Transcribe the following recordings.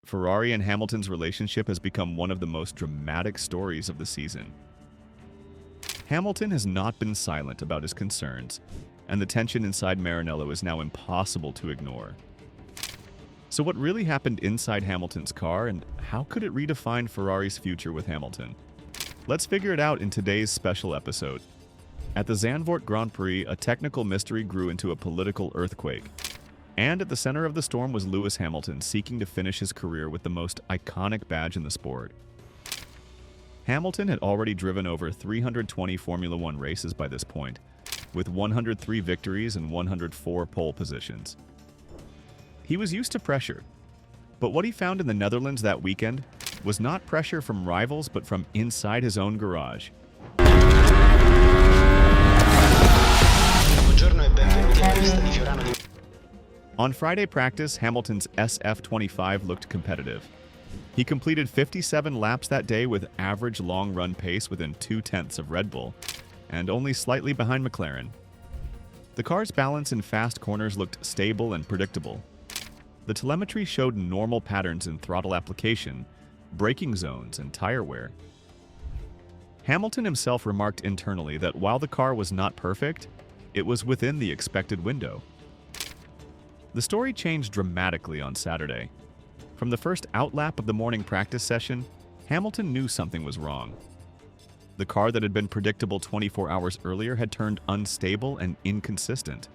Ferrari and Hamilton's relationship has become one of the most dramatic stories of the season. Hamilton has not been silent about his concerns, and the tension inside Maranello is now impossible to ignore. So what really happened inside Hamilton's car, and how could it redefine Ferrari's future with Hamilton? Let's figure it out in today's special episode. At the Zandvoort Grand Prix, a technical mystery grew into a political earthquake. And at the center of the storm was Lewis Hamilton, seeking to finish his career with the most iconic badge in the sport. Hamilton had already driven over 320 Formula One races by this point, with 103 victories and 104 pole positions. He was used to pressure, but what he found in the Netherlands that weekend was not pressure from rivals, but from inside his own garage. On Friday practice, Hamilton's SF25 looked competitive. He completed 57 laps that day with average long-run pace within 0.2 of Red Bull, and only slightly behind McLaren. The car's balance in fast corners looked stable and predictable. The telemetry showed normal patterns in throttle application, braking zones, and tire wear. Hamilton himself remarked internally that while the car was not perfect, it was within the expected window. The story changed dramatically on Saturday. From the first outlap of the morning practice session, Hamilton knew something was wrong. The car that had been predictable 24 hours earlier had turned unstable and inconsistent.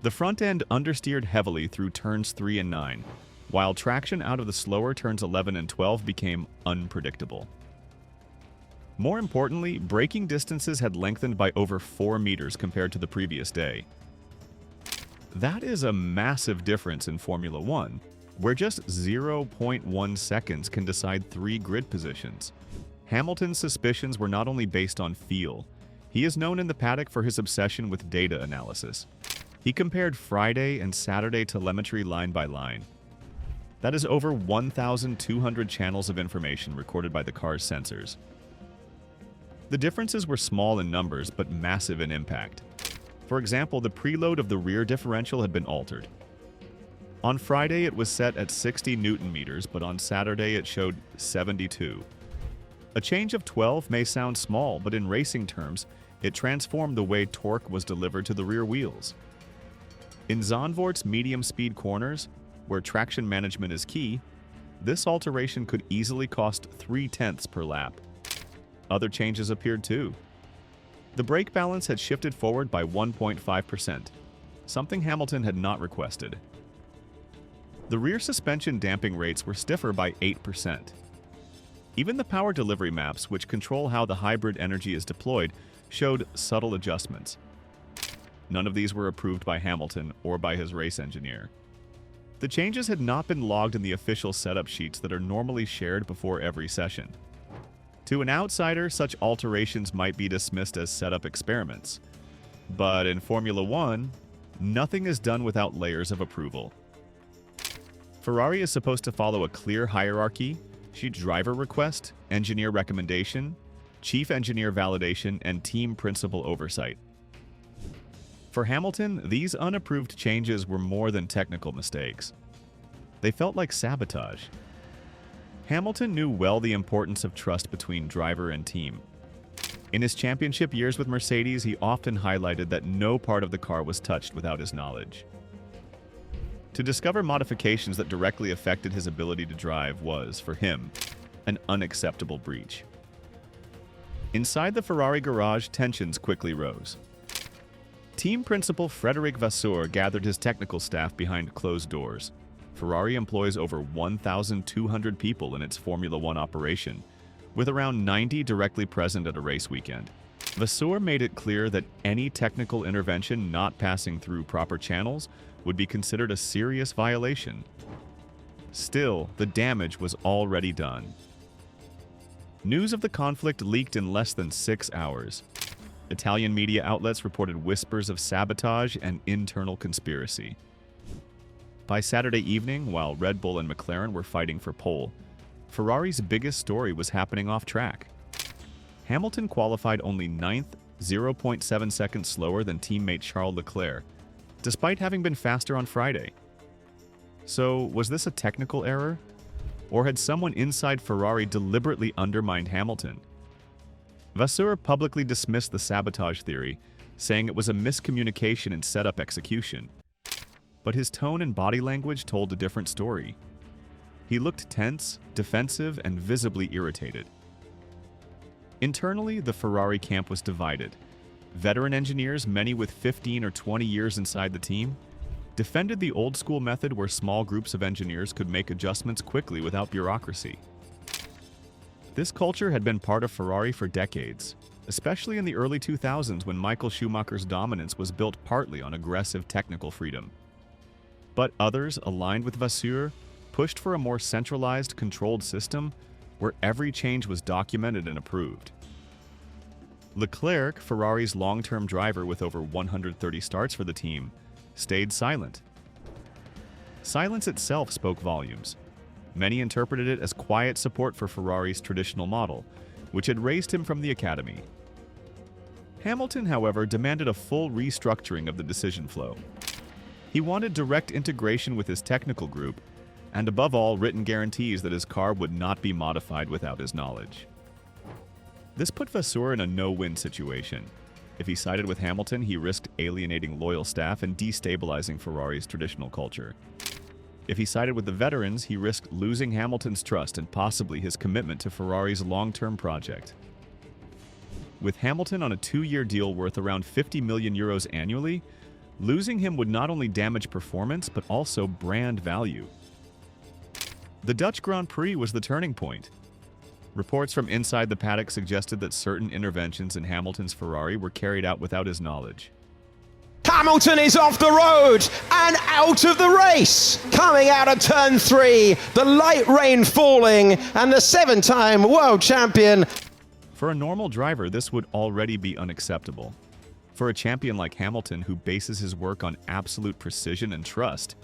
The front end understeered heavily through turns 3 and 9, while traction out of the slower turns 11 and 12 became unpredictable. More importantly, braking distances had lengthened by over 4 meters compared to the previous day. That is a massive difference in Formula One, where just 0.1 seconds can decide 3 grid positions. Hamilton's suspicions were not only based on feel. He is known in the paddock for his obsession with data analysis. He compared Friday and Saturday telemetry line by line. That is over 1,200 channels of information recorded by the car's sensors. The differences were small in numbers, but massive in impact. For example, the preload of the rear differential had been altered. On Friday, it was set at 60 Newton meters, but on Saturday it showed 72. A change of 12 may sound small, but in racing terms, it transformed the way torque was delivered to the rear wheels. In Zandvoort's medium-speed corners, where traction management is key, this alteration could easily cost 0.3 per lap. Other changes appeared too. The brake balance had shifted forward by 1.5%, something Hamilton had not requested. The rear suspension damping rates were stiffer by 8%. Even the power delivery maps, which control how the hybrid energy is deployed, showed subtle adjustments. None of these were approved by Hamilton or by his race engineer. The changes had not been logged in the official setup sheets that are normally shared before every session. To an outsider, such alterations might be dismissed as setup experiments. But in Formula One, nothing is done without layers of approval. Ferrari is supposed to follow a clear hierarchy: driver request, engineer recommendation, chief engineer validation, and team principal oversight. For Hamilton, these unapproved changes were more than technical mistakes. They felt like sabotage. Hamilton knew well the importance of trust between driver and team. In his championship years with Mercedes, he often highlighted that no part of the car was touched without his knowledge. To discover modifications that directly affected his ability to drive was, for him, an unacceptable breach. Inside the Ferrari garage, tensions quickly rose. Team principal Frédéric Vasseur gathered his technical staff behind closed doors. Ferrari employs over 1,200 people in its Formula One operation, with around 90 directly present at a race weekend. Vasseur made it clear that any technical intervention not passing through proper channels would be considered a serious violation. Still, the damage was already done. News of the conflict leaked in less than 6 hours. Italian media outlets reported whispers of sabotage and internal conspiracy. By Saturday evening, while Red Bull and McLaren were fighting for pole, Ferrari's biggest story was happening off track. Hamilton qualified only 9th, 0.7 seconds slower than teammate Charles Leclerc, despite having been faster on Friday. So, was this a technical error? Or had someone inside Ferrari deliberately undermined Hamilton? Vasseur publicly dismissed the sabotage theory, saying it was a miscommunication in setup execution. But his tone and body language told a different story. He looked tense, defensive, and visibly irritated. Internally, the Ferrari camp was divided. Veteran engineers, many with 15 or 20 years inside the team, defended the old-school method where small groups of engineers could make adjustments quickly without bureaucracy. This culture had been part of Ferrari for decades, especially in the early 2000s when Michael Schumacher's dominance was built partly on aggressive technical freedom. But others, aligned with Vasseur, pushed for a more centralized, controlled system where every change was documented and approved. Leclerc, Ferrari's long-term driver with over 130 starts for the team, stayed silent. Silence itself spoke volumes. Many interpreted it as quiet support for Ferrari's traditional model, which had raised him from the academy. Hamilton, however, demanded a full restructuring of the decision flow. He wanted direct integration with his technical group, and above all, written guarantees that his car would not be modified without his knowledge. This put Vasseur in a no-win situation. If he sided with Hamilton, he risked alienating loyal staff and destabilizing Ferrari's traditional culture. If he sided with the veterans, he risked losing Hamilton's trust and possibly his commitment to Ferrari's long-term project. With Hamilton on a 2-year deal worth around €50 million annually, losing him would not only damage performance, but also brand value. The Dutch Grand Prix was the turning point. Reports from inside the paddock suggested that certain interventions in Hamilton's Ferrari were carried out without his knowledge. Hamilton is off the road and out of the race. Coming out of turn 3, the light rain falling, and the 7-time world champion. For a normal driver, this would already be unacceptable. For a champion like Hamilton, who bases his work on absolute precision and trust,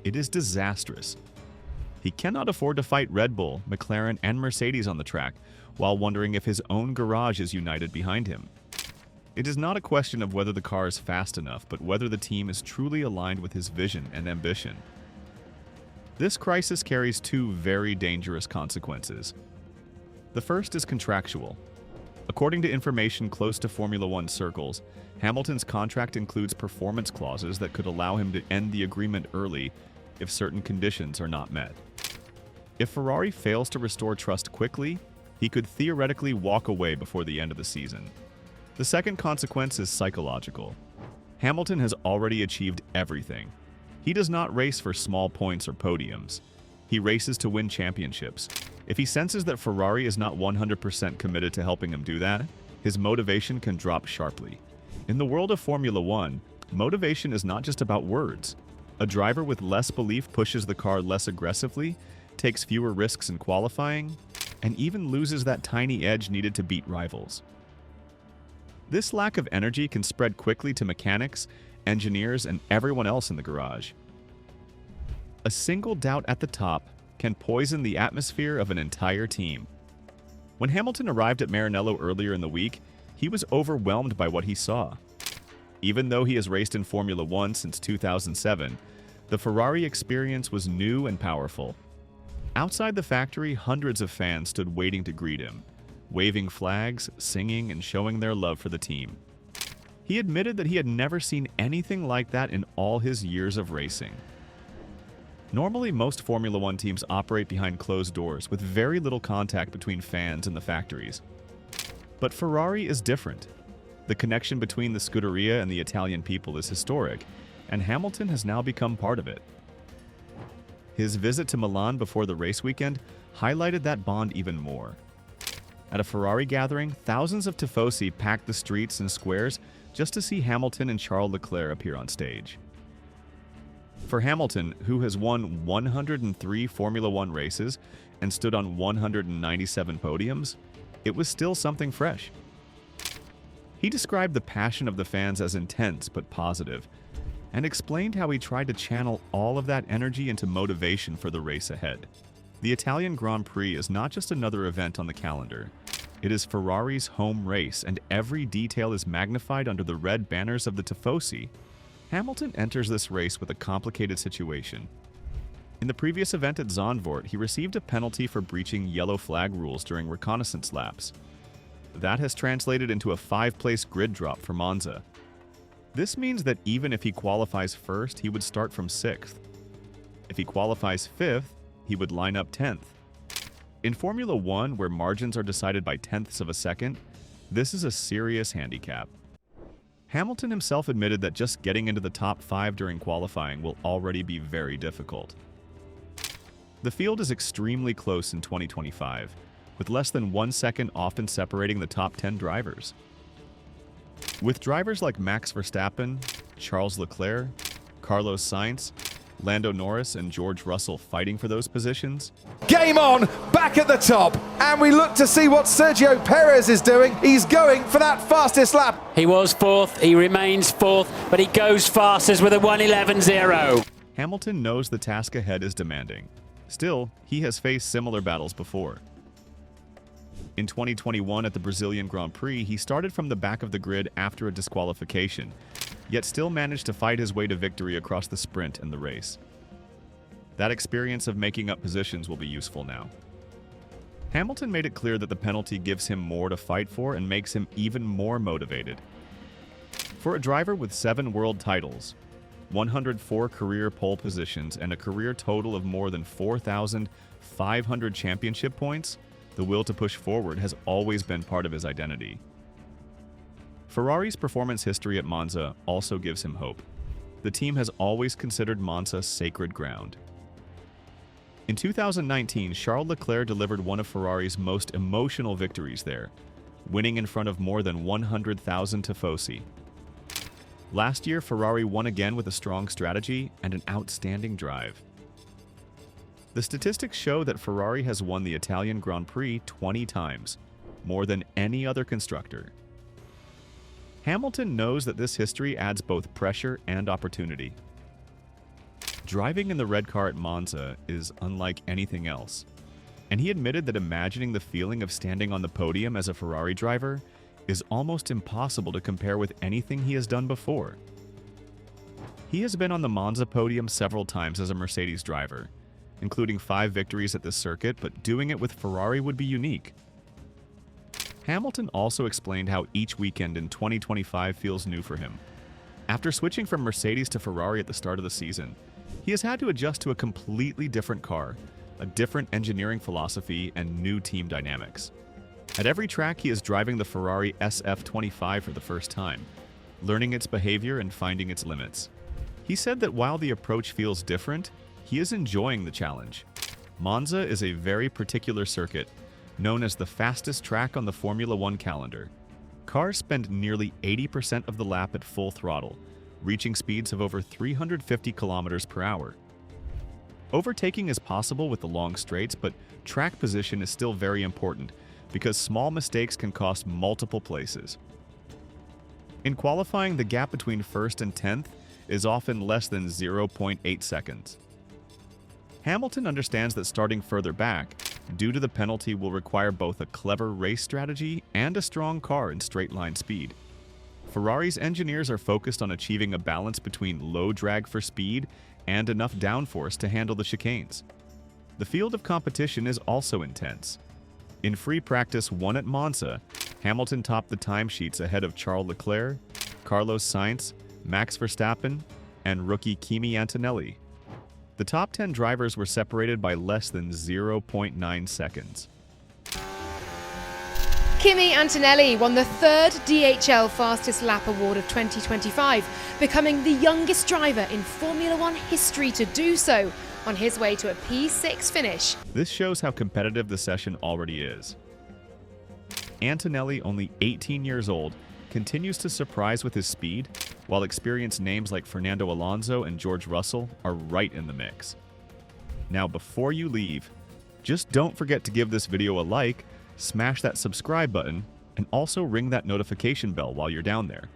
it is disastrous. He cannot afford to fight Red Bull, McLaren, and Mercedes on the track, while wondering if his own garage is united behind him. It is not a question of whether the car is fast enough, but whether the team is truly aligned with his vision and ambition. This crisis carries 2 very dangerous consequences. The first is contractual. According to information close to Formula One circles, Hamilton's contract includes performance clauses that could allow him to end the agreement early if certain conditions are not met. If Ferrari fails to restore trust quickly, he could theoretically walk away before the end of the season. The second consequence is psychological. Hamilton has already achieved everything. He does not race for small points or podiums. He races to win championships. If he senses that Ferrari is not 100% committed to helping him do that, his motivation can drop sharply. In the world of Formula One, motivation is not just about words. A driver with less belief pushes the car less aggressively, takes fewer risks in qualifying, and even loses that tiny edge needed to beat rivals. This lack of energy can spread quickly to mechanics, engineers, and everyone else in the garage. A single doubt at the top can poison the atmosphere of an entire team. When Hamilton arrived at Maranello earlier in the week, he was overwhelmed by what he saw. Even though he has raced in Formula One since 2007, the Ferrari experience was new and powerful. Outside the factory, hundreds of fans stood waiting to greet him, waving flags, singing, and showing their love for the team. He admitted that he had never seen anything like that in all his years of racing. Normally, most Formula One teams operate behind closed doors with very little contact between fans and the factories. But Ferrari is different. The connection between the Scuderia and the Italian people is historic, and Hamilton has now become part of it. His visit to Milan before the race weekend highlighted that bond even more. At a Ferrari gathering, thousands of tifosi packed the streets and squares just to see Hamilton and Charles Leclerc appear on stage. For Hamilton, who has won 103 Formula One races and stood on 197 podiums, it was still something fresh. He described the passion of the fans as intense but positive, and explained how he tried to channel all of that energy into motivation for the race ahead. The Italian Grand Prix is not just another event on the calendar. It is Ferrari's home race, and every detail is magnified under the red banners of the Tifosi. Hamilton enters this race with a complicated situation. In the previous event at Zandvoort, he received a penalty for breaching yellow flag rules during reconnaissance laps. That has translated into a 5-place grid drop for Monza. This means that even if he qualifies first, he would start from 6th. If he qualifies 5th, he would line up 10th. In Formula 1, where margins are decided by tenths of a second, this is a serious handicap. Hamilton himself admitted that just getting into the top 5 during qualifying will already be very difficult. The field is extremely close in 2025, with less than 1 second often separating the top 10 drivers. With drivers like Max Verstappen, Charles Leclerc, Carlos Sainz, Lando Norris, and George Russell fighting for those positions. Game on, back at the top, and we look to see what Sergio Perez is doing. He's going for that fastest lap. He was 4th, he remains 4th, but he goes fastest with a 1:11.0. Hamilton knows the task ahead is demanding. Still, he has faced similar battles before. In 2021 at the Brazilian Grand Prix, he started from the back of the grid after a disqualification, yet still managed to fight his way to victory across the sprint and the race. That experience of making up positions will be useful now. Hamilton made it clear that the penalty gives him more to fight for and makes him even more motivated. For a driver with 7 world titles, 104 career pole positions, and a career total of more than 4,500 championship points, the will to push forward has always been part of his identity. Ferrari's performance history at Monza also gives him hope. The team has always considered Monza sacred ground. In 2019, Charles Leclerc delivered one of Ferrari's most emotional victories there, winning in front of more than 100,000 tifosi. Last year, Ferrari won again with a strong strategy and an outstanding drive. The statistics show that Ferrari has won the Italian Grand Prix 20 times, more than any other constructor. Hamilton knows that this history adds both pressure and opportunity. Driving in the red car at Monza is unlike anything else, and he admitted that imagining the feeling of standing on the podium as a Ferrari driver is almost impossible to compare with anything he has done before. He has been on the Monza podium several times as a Mercedes driver, including 5 victories at this circuit, but doing it with Ferrari would be unique. Hamilton also explained how each weekend in 2025 feels new for him. After switching from Mercedes to Ferrari at the start of the season, he has had to adjust to a completely different car, a different engineering philosophy, and new team dynamics. At every track, he is driving the Ferrari SF25 for the first time, learning its behavior and finding its limits. He said that while the approach feels different, he is enjoying the challenge. Monza is a very particular circuit, known as the fastest track on the Formula 1 calendar. Cars spend nearly 80% of the lap at full throttle, reaching speeds of over 350 kilometers per hour. Overtaking is possible with the long straights, but track position is still very important because small mistakes can cost multiple places. In qualifying, the gap between 1st and 10th is often less than 0.8 seconds. Hamilton understands that starting further back, due to the penalty, will require both a clever race strategy and a strong car in straight-line speed. Ferrari's engineers are focused on achieving a balance between low drag for speed and enough downforce to handle the chicanes. The field of competition is also intense. In free practice 1 at Monza, Hamilton topped the timesheets ahead of Charles Leclerc, Carlos Sainz, Max Verstappen, and rookie Kimi Antonelli. The top 10 drivers were separated by less than 0.9 seconds. Kimi Antonelli won the 3rd DHL Fastest Lap Award of 2025, becoming the youngest driver in Formula 1 history to do so, on his way to a P6 finish. This shows how competitive the session already is. Antonelli, only 18 years old, continues to surprise with his speed, while experienced names like Fernando Alonso and George Russell are right in the mix. Now, before you leave, just don't forget to give this video a like, smash that subscribe button, and also ring that notification bell while you're down there.